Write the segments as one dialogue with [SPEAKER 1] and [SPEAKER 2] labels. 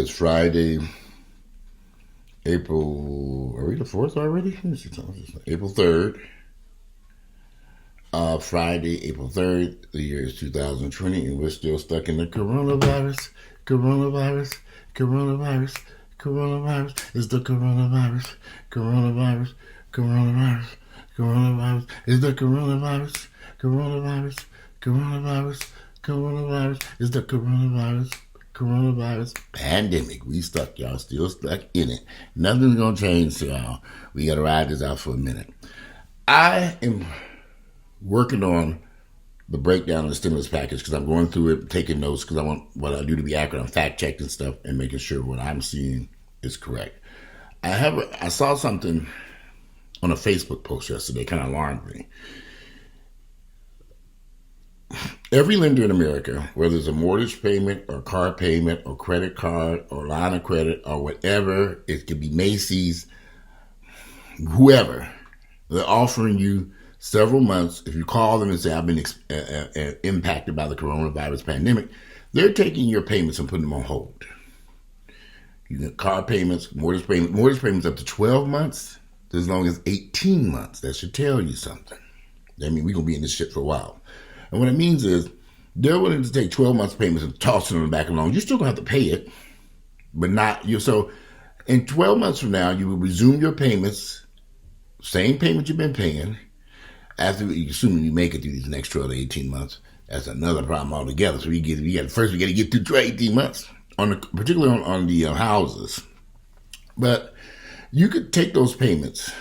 [SPEAKER 1] is Friday, April. Are we the 4th already? Let me see. April 3rd. Friday, April 3rd. The year is 2020, and we're still stuck in the coronavirus. Coronavirus. Coronavirus. Coronavirus. It's the coronavirus. Coronavirus. Coronavirus. Coronavirus. It's the coronavirus. Coronavirus. Coronavirus. Coronavirus. It's the coronavirus. Coronavirus pandemic. We stuck, y'all. Still stuck in it. Nothing's gonna change, y'all. We gotta ride this out for a minute. I am working on the breakdown of the stimulus package because I'm going through it, taking notes because I want what I do to be accurate. I'm fact checking stuff and making sure what I'm seeing is correct. I saw something on a Facebook post yesterday, kind of alarmed me. Every lender in America, whether it's a mortgage payment or car payment or credit card or line of credit or whatever, it could be Macy's, whoever, they're offering you several months. If you call them and say, I've been impacted by the coronavirus pandemic, they're taking your payments and putting them on hold. You get car payments, mortgage payments up to 12 months, to as long as 18 months. That should tell you something. I mean, we're going to be in this shit for a while. And what it means is they're willing to take 12 months payments and toss it on the back of the loan. You're still going to have to pay it, but not you. So in 12 months from now, you will resume your payments, same payment you've been paying, after assuming you make it through these next 12 to 18 months. That's another problem altogether. So we got to get through 18 months, particularly on the houses. But you could take those payments,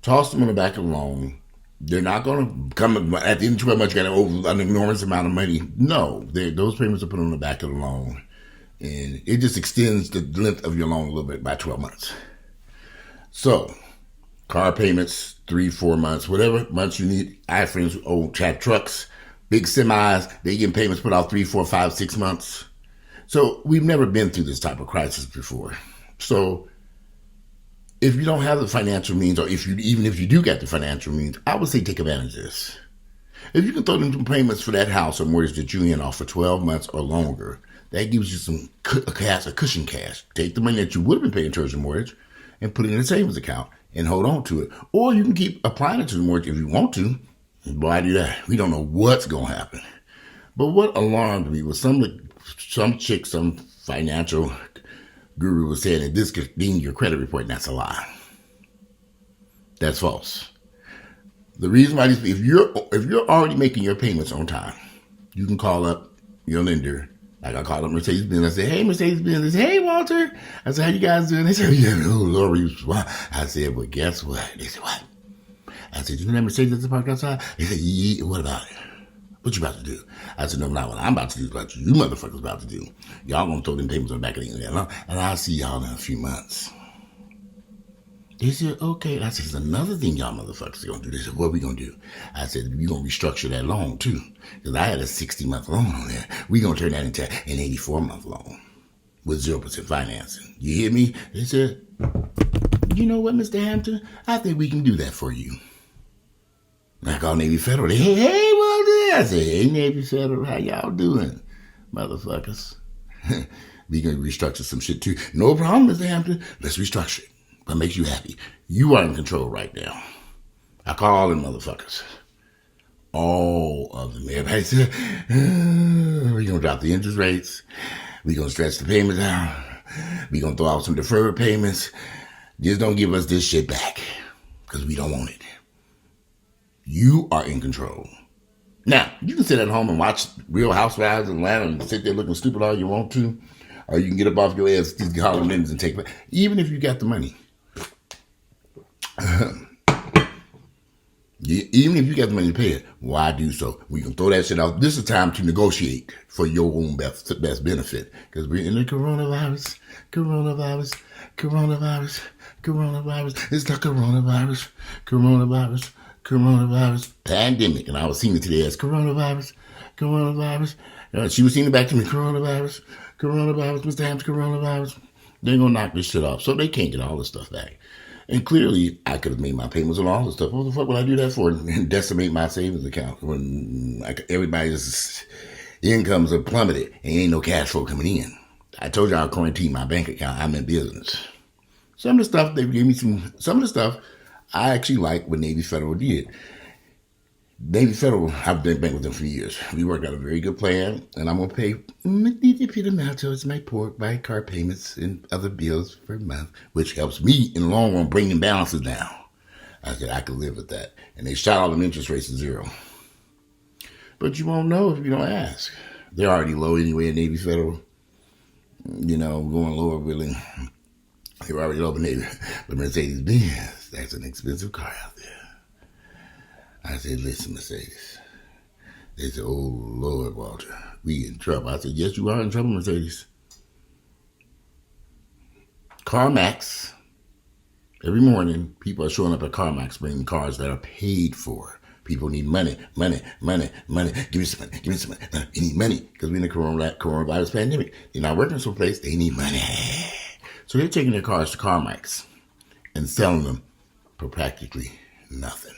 [SPEAKER 1] toss them on the back of the loan. They're not going to come at the end of 12 months, you got an enormous amount of money. No, those payments are put on the back of the loan. And it just extends the length of your loan a little bit by 12 months. So, car payments, 3-4 months, whatever months you need. I have friends who own trucks, big semis, they get payments put out 3, 4, 5, 6 months. So, we've never been through this type of crisis before. So, if you don't have the financial means, or even if you do get the financial means, I would say take advantage of this. If you can throw them some payments for that house or mortgage that you're in off for 12 months or longer, that gives you some cushion cash. Take the money that you would have been paying towards your mortgage and put it in a savings account and hold on to it. Or you can keep applying it to the mortgage if you want to. Boy, I do that. We don't know what's going to happen. But what alarmed me was some financial guru was saying that this could be your credit report, and that's a lie. That's false. The reason why if you're already making your payments on time, you can call up your lender. Like I called up Mercedes-Benz. I said, "Hey, Mercedes-Benz." They said, "Hey, Walter." I said, "How you guys doing?" They said, "Yeah, oh Lord." I said, "Well, guess what?" They said, "What?" I said, "You know that Mercedes that's parked outside?" They said, "Yeah, what about it? What you about to do?" I said, "No, not what I'm about to do. It's what you motherfuckers about to do. Y'all gonna throw them payments on the back of the internet, and I'll see y'all in a few months." They said, "Okay." And I said, "There's another thing y'all motherfuckers are gonna do." They said, "What we gonna do?" I said, "We gonna restructure that loan too, because I had a 60-month loan on there. We gonna turn that into an 84-month loan with 0% financing." You hear me? They said, "You know what, Mr. Hampton? I think we can do that for you." I called Navy Federal. They, hey, well, I said, "Hey, Navy Federal, how y'all doing, motherfuckers?" We gonna restructure some shit too. "No problem, Mr. Hampton. Let's restructure it. What makes you happy? You are in control right now." I call all them motherfuckers. All of them. Everybody said, "We're gonna drop the interest rates. We're gonna stretch the payments out. We're gonna throw out some deferred payments. Just don't give us this shit back, because we don't want it. You are in control." Now, you can sit at home and watch Real Housewives of Atlanta and sit there looking stupid all you want to, or you can get up off your ass, call them in and take it. Even if you got the money. Even if you got the money to pay it, why do so? We can throw that shit out. This is time to negotiate for your own best benefit, because we're in the coronavirus. It's the coronavirus pandemic. And I was seeing it today as coronavirus. She was seeing it back to me, coronavirus, Mr. Ham's coronavirus. They're going to knock this shit off. So they can't get all this stuff back. And clearly, I could have made my payments on all this stuff. What the fuck would I do that for? And decimate my savings account when everybody's incomes are plummeted and ain't no cash flow coming in. I told you I'll quarantine my bank account. I'm in business. Some of the stuff they gave me some of the stuff I actually like what Navy Federal did. Navy Federal, I've been bank with them for years. We worked out a very good plan, and I'm going to pay the amount towards my car payments and other bills per month, which helps me in the long run bring the balances down. I said I could live with that. And they shot all them interest rates to zero. But you won't know if you don't ask. They're already low anyway at Navy Federal. You know, going lower really. They're already low in Navy. But Mercedes-Benz, that's an expensive car out there. I said, listen, Mercedes. They said, oh, Lord, Walter, we in trouble. I said, yes, you are in trouble, Mercedes. CarMax, every morning, people are showing up at CarMax bringing cars that are paid for. People need money. Give me some money. You need money because we're in the coronavirus pandemic. They're not working someplace. They need money. So they're taking their cars to CarMax and selling them for practically nothing.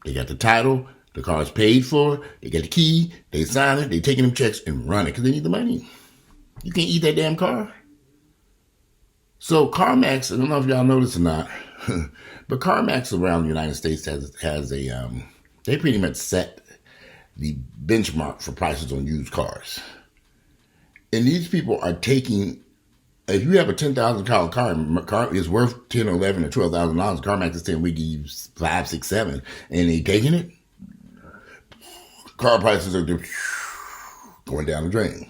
[SPEAKER 1] They got the title, the car's paid for, they got the key, they sign it, they taking them checks and run it because they need the money. You can't eat that damn car. So CarMax, I don't know if y'all noticed or not, but CarMax around the United States has a, they pretty much set the benchmark for prices on used cars. And these people are taking, if you have a $10,000 car is worth $10 or $11 or $12,000. CarMax is saying we give you 5, 6, 7, and they taking it. Car prices are just going down the drain.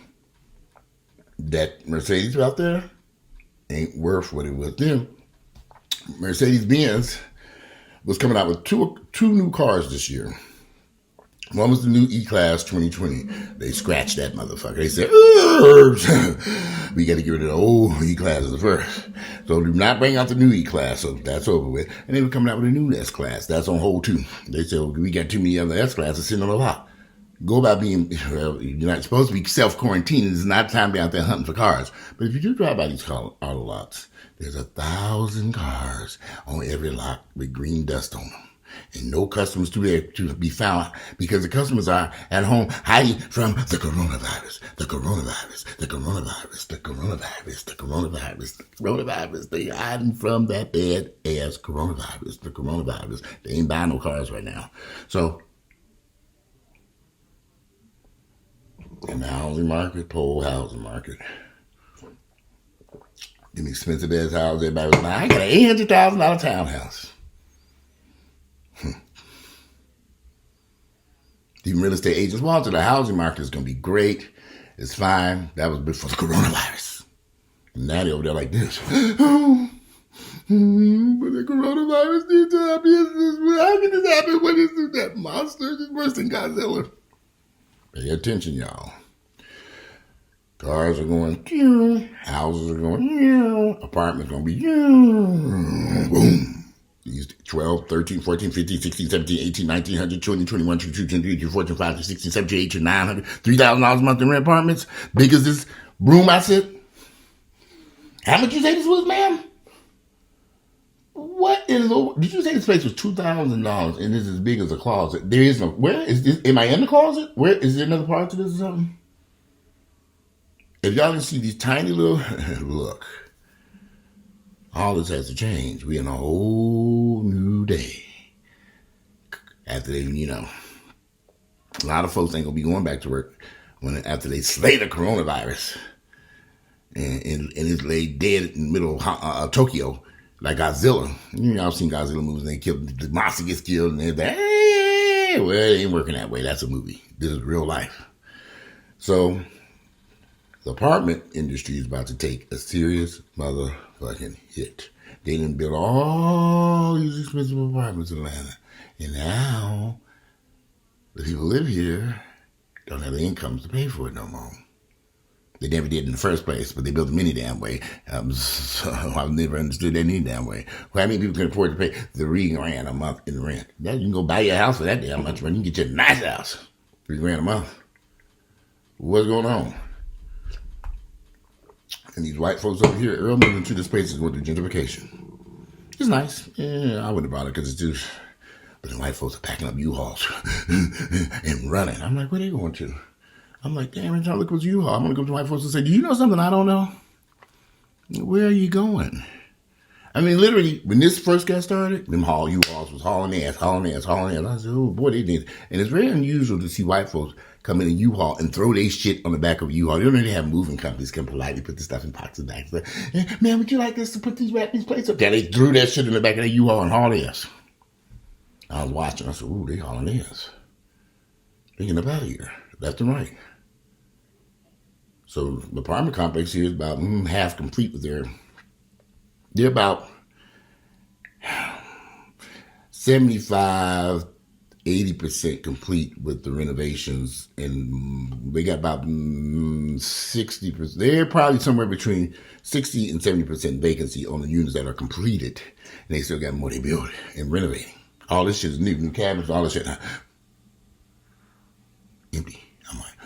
[SPEAKER 1] That Mercedes out there ain't worth what it was then. Mercedes-Benz was coming out with two new cars this year. One was the new E-Class 2020. They scratched that motherfucker. They said, we got to get rid of the old E-Classes first. So do not bring out the new E-Class. So that's over with. And they were coming out with a new S-Class. That's on hold too. They said, we got too many other S-Classes sitting on the lot. Go about being, well, you're not supposed to be self-quarantining. It's not time to be out there hunting for cars. But if you do drive by these auto lots, there's 1,000 cars on every lot with green dust on them. And no customers to be found because the customers are at home hiding from the coronavirus. They hiding from that bad ass coronavirus. They ain't buying no cars right now. So, in the housing market, pole housing market, them expensive ass houses everybody was buying. I got an $800,000 townhouse. Even real estate agents wanted the housing market is going to be great. It's fine. That was before the coronavirus. And now they're over there like this. But the coronavirus needs to our business. How can this happen? What is this? That monster is worse than Godzilla. Pay attention, y'all. Cars are going, houses are going, apartments going to be, boom. These 12, 13, 14, 15, 16, 17, 18, 19, 100, 20, 21, 22, 23, 24, 25, 16, 17, 18, 900, $3,000 a month in rent apartments. Big as this room I sit. How much you say this was, ma'am? What in the, did you say this place was $2,000 and this is as big as a closet? There is no, where is this? Am I in the closet? Where, is there another part to this or something? If y'all didn't see these tiny little, look. All this has to change. We're in a whole new day. After they, a lot of folks ain't gonna be going back to work after they slay the coronavirus and it's laid dead in the middle of Tokyo like Godzilla. Y'all seen Godzilla movies? And they killed the monster gets killed and they're like, hey, well, it ain't working that way. That's a movie. This is real life. So the apartment industry is about to take a serious motherfucking hit. They didn't build all these expensive apartments in Atlanta. And now the people who live here don't have the incomes to pay for it no more. They never did in the first place, but they built them any damn way. So I've never understood that any damn way. Well, how many people can afford to pay $3,000 a month in rent? Now you can go buy your house for that damn much money. You can get you a nice house. $3,000 a month. What's going on? And these white folks over here, Earl moving to this place is going through gentrification. It's nice. Yeah, I wouldn't have bought it because it's too. But the white folks are packing up U-Hauls and running. I'm like, where are they going to? I'm like, damn, I'm trying to look what's U-Haul. I'm going to go to my folks and say, do you know something I don't know? Where are you going? I mean, literally, when this first got started, them U-Hauls was hauling ass. I said, oh, boy, they did. And it's very unusual to see white folks come in a U-Haul and throw their shit on the back of a U-Haul. You don't really have moving companies come politely put the stuff in boxes back. Like, man, would you like us to put these plates up? Yeah, they threw that shit in the back of the U-Haul and hauled ass. I was watching. I said, ooh, they hauling ass. They getting up out of here, left and right. So the apartment complex here is about half complete with they're about 75, 80% complete with the renovations, and they got about 60%. They're probably somewhere between 60 and 70% vacancy on the units that are completed, and they still got more to build and renovating. All this shit is new cabinets, all this shit empty. I'm like,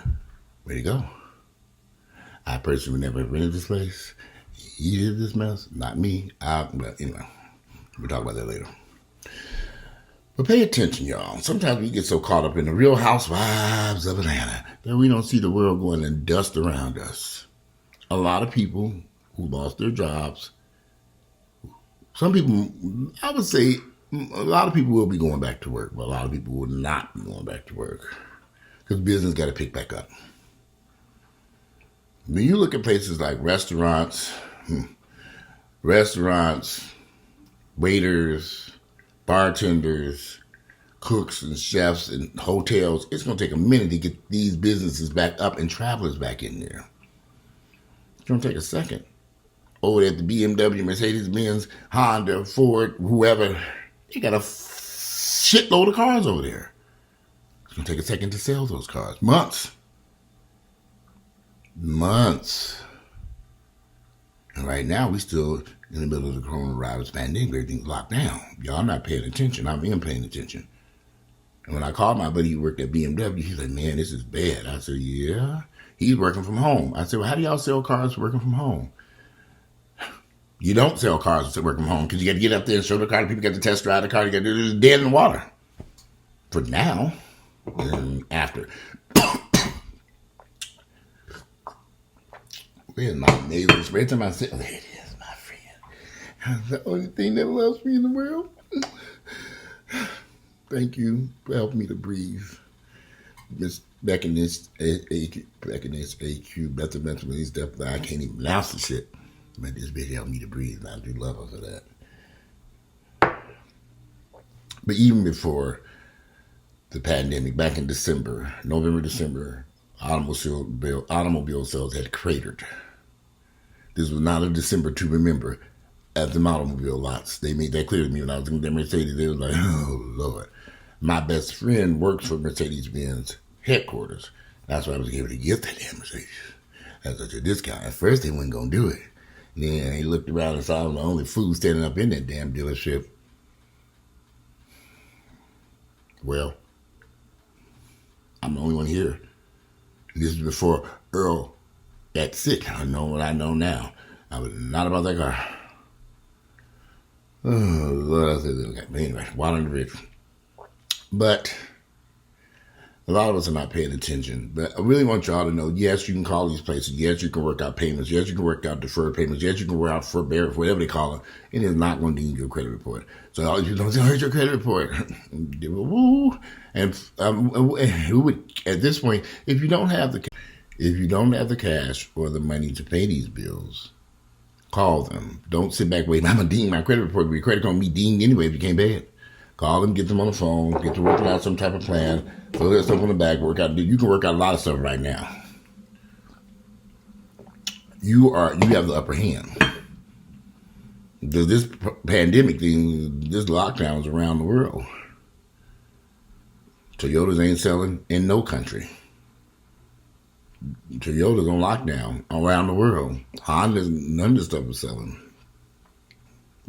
[SPEAKER 1] where'd it go? I personally would never have rented this place. He did this mess, not me. But anyway, we'll talk about that later. But pay attention, y'all. Sometimes we get so caught up in the Real Housewives of Atlanta that we don't see the world going in dust around us. A lot of people who lost their jobs, some people, I would say, a lot of people will be going back to work, but a lot of people will not be going back to work because business got to pick back up. When you look at places like restaurants, waiters, bartenders, cooks and chefs and hotels, it's going to take a minute to get these businesses back up and travelers back in there. It's going to take a second. Over at the BMW, Mercedes-Benz, Honda, Ford, whoever, they got a shitload of cars over there. It's going to take a second to sell those cars. Months. And right now, we still in the middle of the coronavirus pandemic. Everything's locked down. Y'all not paying attention. I'm paying attention. And when I called my buddy who worked at BMW, he's like, man, this is bad. I said, yeah. He's working from home. I said, well, how do y'all sell cars working from home? You don't sell cars working from home because you got to get up there and show the car. People got to test drive the car. You got to do it dead in the water. For now and after. Where's my nasal spray? Every time I say, oh, there it is, my friend. That's the only thing that loves me in the world. Thank you for helping me to breathe. Back in this AQ, methamphetamine stuff, I can't even pronounce the shit. But this bitch helped me to breathe, and I do love her for that. But even before the pandemic, back in November, December, automobile sales had cratered. This was not a December to remember at the automobile lots. They made that clear to me when I was in their Mercedes. They was like, oh, Lord. My best friend works for Mercedes-Benz headquarters. That's why I was able to get that damn Mercedes at such a discount. At first, they weren't going to do it. Then he looked around and saw the only food standing up in that damn dealership. Well, I'm the only one here. This is before Earl got sick. I know what I know now. I was not about that car. Oh, Lord, I said, okay. But anyway, water on the bridge. But a lot of us are not paying attention. But I really want y'all to know, yes, you can call these places. Yes, you can work out payments. Yes, you can work out deferred payments. Yes, you can work out forbearance, whatever they call it. It is not going to need your credit report. So all you don't say, here's your credit report. Woo. And at this point, if you don't have the cash or the money to pay these bills, call them. Don't sit back waiting. I'm going to deem my credit report. Your credit going to be deemed anyway if you can't pay it. Call them, get them on the phone, get to working out some type of plan, throw that stuff on the back, work out. You can work out a lot of stuff right now. You have the upper hand. This pandemic thing, this lockdown is around the world. Toyotas ain't selling in no country. Toyota's on lockdown around the world. Honda, none of this stuff is selling.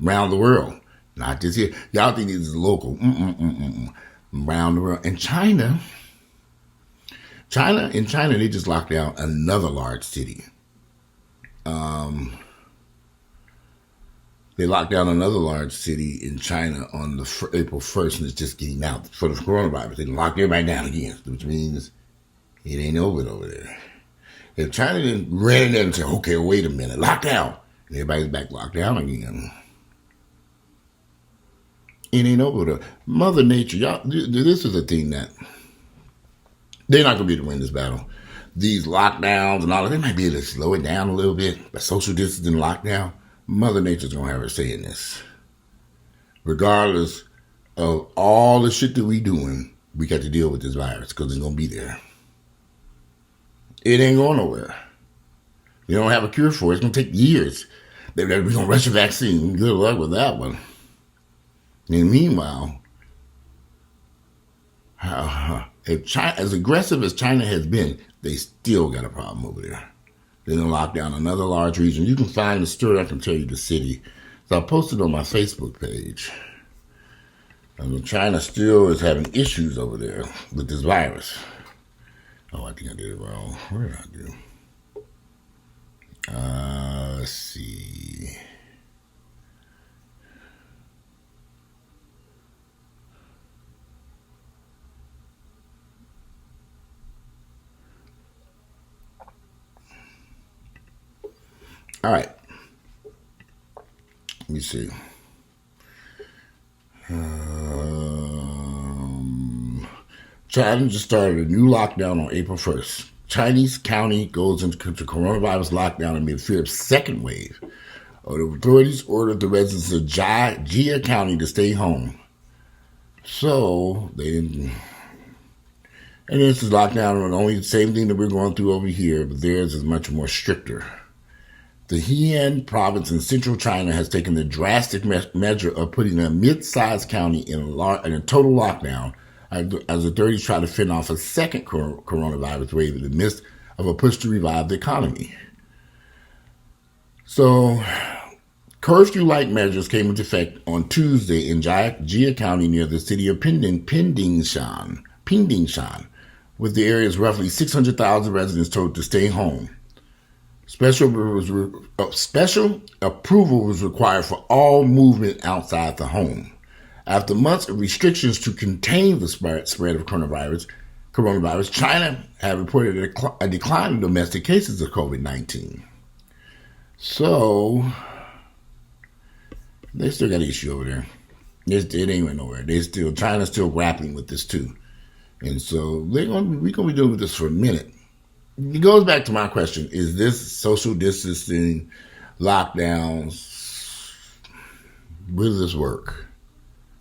[SPEAKER 1] Around the world. Not just here. Y'all think this is local. Around the world. And China, they just locked down another large city. They locked down another large city in China on April 1st, and it's just getting out for the coronavirus. They locked everybody down again, which means It ain't over there. If China didn't ran in there and said, okay, wait a minute, lockdown, and everybody's back locked down again, it ain't over there. Mother Nature, y'all, this is a thing that they're not going to be able to win this battle. These lockdowns and all of that, they might be able to slow it down a little bit, but social distancing lockdown, Mother Nature's going to have her say in this. Regardless of all the shit that we doing, we got to deal with this virus because it's going to be there. It ain't going nowhere. You don't have a cure for it. It's going to take years. We're going to rush a vaccine. Good luck with that one. And meanwhile, if China, as aggressive as China has been, they still got a problem over there. They're going to lock down another large region. You can find the story. I can tell you the city. So I posted on my Facebook page. China still is having issues over there with this virus. Oh, I think I did it wrong. What did I do? Let's see. All right. Let me see. China just started a new lockdown on April 1st. Chinese county goes into coronavirus lockdown amid fear of second wave. The authorities ordered the residents of Jia County to stay home. So they didn't. And this is lockdown, the only same thing that we're going through over here, but theirs is much more stricter. The Henan province in central China has taken the drastic measure of putting a mid-sized county in a total lockdown as authorities try to fend off a second coronavirus wave in the midst of a push to revive the economy. So, curfew-like measures came into effect on Tuesday in Jia County near the city of Pingdingshan, with the area's roughly 600,000 residents told to stay home. Special approval was required for all movement outside the home. After months of restrictions to contain the spread of coronavirus, China had reported a decline in domestic cases of COVID-19. So, they still got an issue over there. It ain't went nowhere. China's still grappling with this too. And so, we're going to be dealing with this for a minute. It goes back to my question, is this social distancing, lockdowns, will this work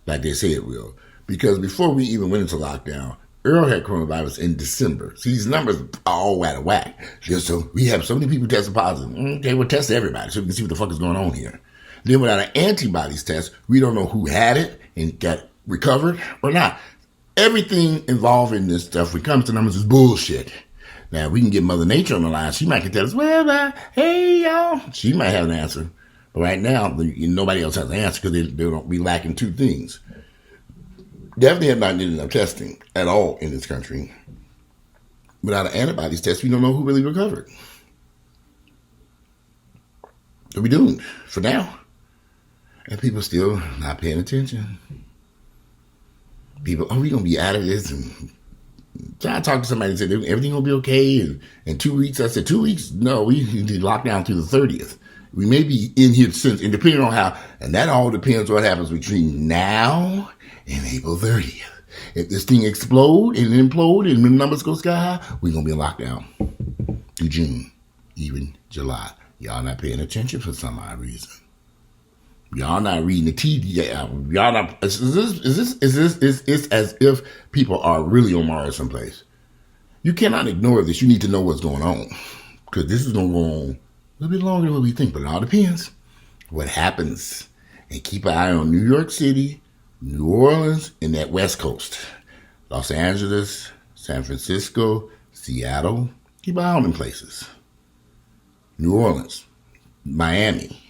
[SPEAKER 1] like they say it will? Because before we even went into lockdown, Earl had coronavirus in December. See, these numbers are all out of whack. So we have so many people testing positive. Okay, we'll test everybody so we can see what the fuck is going on here. Then without an antibodies test, we don't know who had it and got recovered or not. Everything involved in this stuff, when it comes to numbers, is bullshit. Now, we can get Mother Nature on the line. She might can tell us, well, hey, y'all. She might have an answer. But right now, nobody else has an answer because they don't be lacking two things. Definitely have not needed enough testing at all in this country. Without an antibodies test, we don't know who really recovered. So we doomed for now. And people still not paying attention. People, we going to be out of this and I talked to somebody and said, everything will be okay in 2 weeks. I said, 2 weeks? No, we need to lock down through the 30th. We may be in here since, and depending on how, and that all depends on what happens between now and April 30th. If this thing explode and implode and the numbers go sky high, we're going to be in lockdown through June, even July. Y'all not paying attention for some odd reason. Y'all not reading the tea. Y'all not. It's as if people are really on Mars someplace. You cannot ignore this. You need to know what's going on because this is going to go on a little bit longer than what we think. But it all depends what happens. And keep an eye on New York City, New Orleans, and that West Coast, Los Angeles, San Francisco, Seattle. Keep an eye on them places. New Orleans, Miami.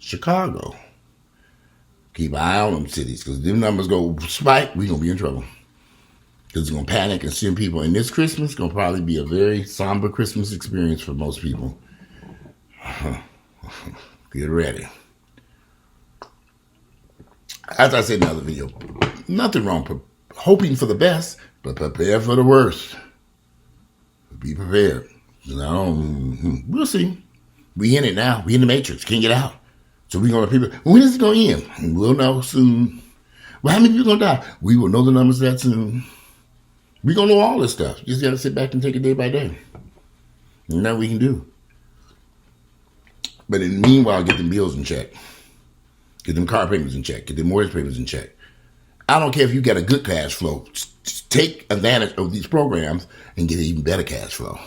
[SPEAKER 1] Chicago. Keep an eye on them cities because if them numbers go spike, we're going to be in trouble. Because it's going to panic and send people. And this Christmas is going to probably be a very somber Christmas experience for most people. Get ready. As I said in the other video, nothing wrong with hoping for the best, but prepare for the worst. Be prepared. We'll see. We in it now. We in the matrix. Can't get out. So we're going to people. When is it going to end? We'll know soon. Well, how many people going to die? We will know the numbers that soon. We're going to know all this stuff. You just got to sit back and take it day by day. And that we can do. But in the meanwhile, get them bills in check. Get them car payments in check. Get them mortgage payments in check. I don't care if you got a good cash flow. Just take advantage of these programs and get an even better cash flow.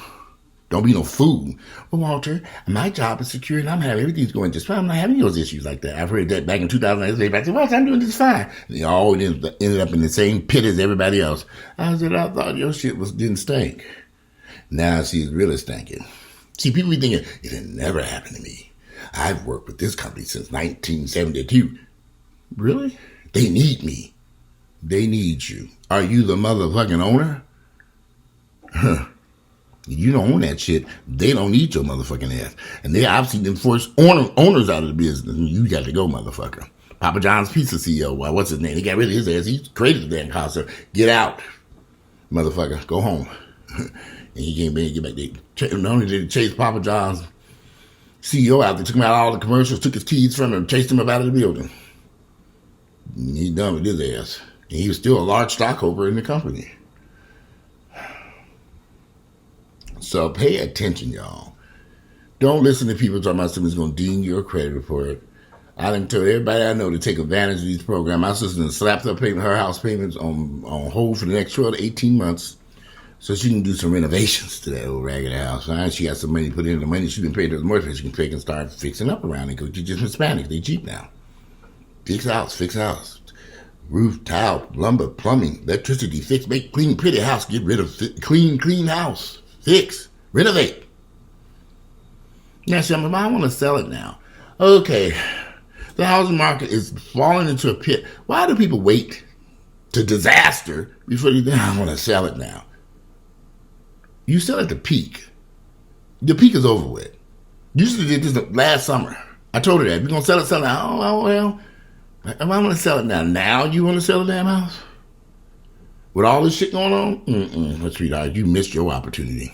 [SPEAKER 1] Don't be no fool. Well, Walter, my job is secure and everything's going just fine. I'm not having those issues like that. I've heard that back in 2008. I said, Walter, I'm doing this fine. And they all ended up in the same pit as everybody else. I said, I thought your shit didn't stink. Now I see it's really stinking. See, people be thinking, it had never happened to me. I've worked with this company since 1972. Really? They need me. They need you. Are you the motherfucking owner? Huh. You don't own that shit. They don't need your motherfucking ass. And they obviously didn't force owners out of the business. And you got to go, motherfucker. Papa John's Pizza CEO, what's his name? He got rid of his ass. He created the damn concert. Get out, motherfucker. Go home. And he came back and get back. Not only did he chase Papa John's CEO out, they took him out of all the commercials, took his keys from him, and chased him up out of the building. And he's done with his ass. And he was still a large stockholder in the company. So pay attention, y'all. Don't listen to people talking about somebody's going to ding your credit report. I done told everybody I know to take advantage of these programs. My sister slapped her house payments on hold for the next 12 to 18 months so she can do some renovations to that old ragged house. Right? She got some money put in. The money she been paid to the mortgage she can take and start fixing up around it because she's just Hispanic. They cheap now. Fix house. Roof, tile, lumber, plumbing, electricity, fix, make clean, pretty house, get rid of clean house. Fix, renovate. Now, see, I want to sell it now. Okay, the housing market is falling into a pit. Why do people wait to disaster before they think, I want to sell it now? You sell at the peak. The peak is over with. You should have did this last summer. I told her that. We're going to sell it now. Oh, well, I want to sell it now. Now you want to sell the damn house? With all this shit going on? Sweetheart, you missed your opportunity.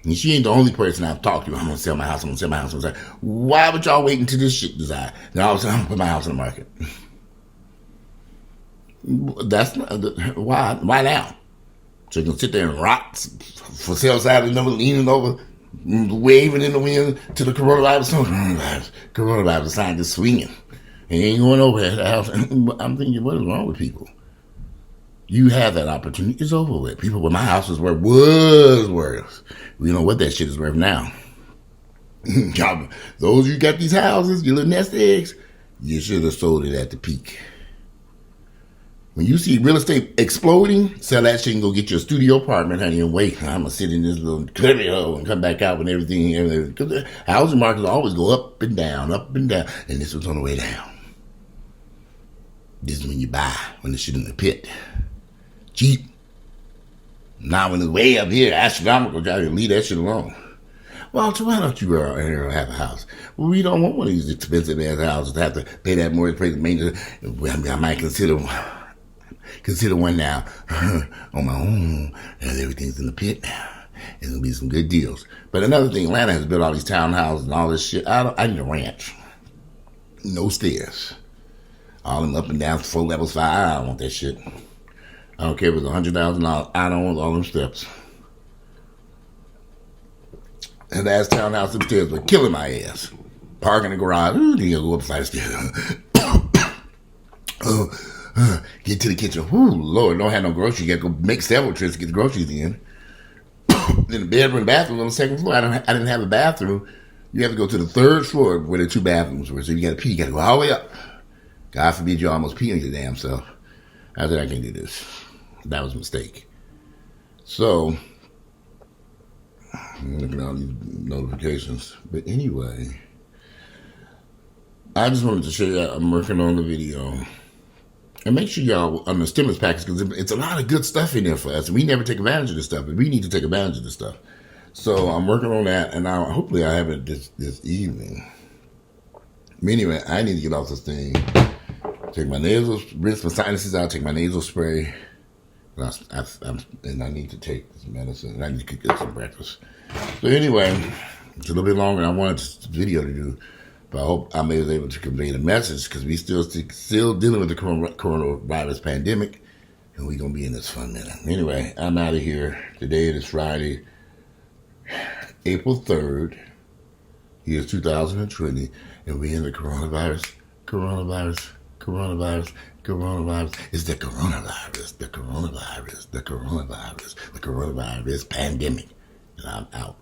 [SPEAKER 1] And she ain't the only person I've talked to. I'm going to sell my house. Why would y'all wait until this shit decides? Then all of a sudden, I'm going to put my house on the market. That's not, why now? So you can sit there and rock for sale side of the number, leaning over, waving in the wind to the coronavirus. Coronavirus sign just swinging. And ain't going over at the house. I'm thinking, what is wrong with people? You have that opportunity. It's over with. People, well, my house was worth. We know what that shit is worth now. Those you got these houses, your little nest eggs, you should have sold it at the peak. When you see real estate exploding, sell that shit and go get your studio apartment, honey, and wait. I'm going to sit in this little cubby hole and come back out when everything. Because the housing markets always go up and down. And this was on the way down. This is when you buy, when the shit in the pit. Cheap. Now when it's way up here, astronomical, try to leave that shit alone. Walter, why don't you have a house? Well, we don't want one of these expensive ass houses to have to pay that mortgage, pay the maintenance. I might consider one now on my own, and everything's in the pit now. There's gonna be some good deals. But another thing, Atlanta has built all these townhouses and all this shit. I need a ranch. No stairs. All them up and down, 4 levels, 5. I don't want that shit. I don't care if it's $100,000. I don't want all them steps. And that's townhouse upstairs, but killing my ass. Park in the garage. Ooh, then you go up flight of stairs. Get to the kitchen. Ooh, Lord, don't have no groceries. You got to go make several trips to get the groceries in. Then the bedroom, bathroom on the second floor. I didn't have a bathroom. You have to go to the 3rd floor where the 2 bathrooms were. So you got to pee. You got to go all the way up. God forbid you almost pee on your damn self. I said, I can't do this. That was a mistake. So, I'm looking at all these notifications. But anyway, I just wanted to show you I'm working on the video. And make sure y'all on the stimulus package, because it's a lot of good stuff in there for us. We never take advantage of this stuff, but we need to take advantage of this stuff. So I'm working on that, and hopefully I have it this evening. Anyway, I need to get off this thing. Take my nasal, rinse my sinuses out, take my nasal spray. And I need to take this medicine, and I need to get some breakfast. So anyway, it's a little bit longer than I wanted this video to do, but I hope I was able to convey the message, because we still dealing with the coronavirus pandemic, and we're going to be in this for a minute. Anyway, I'm out of here. Today it is Friday, April 3rd, year 2020, and we're in the coronavirus. It's the coronavirus pandemic. And I'm out.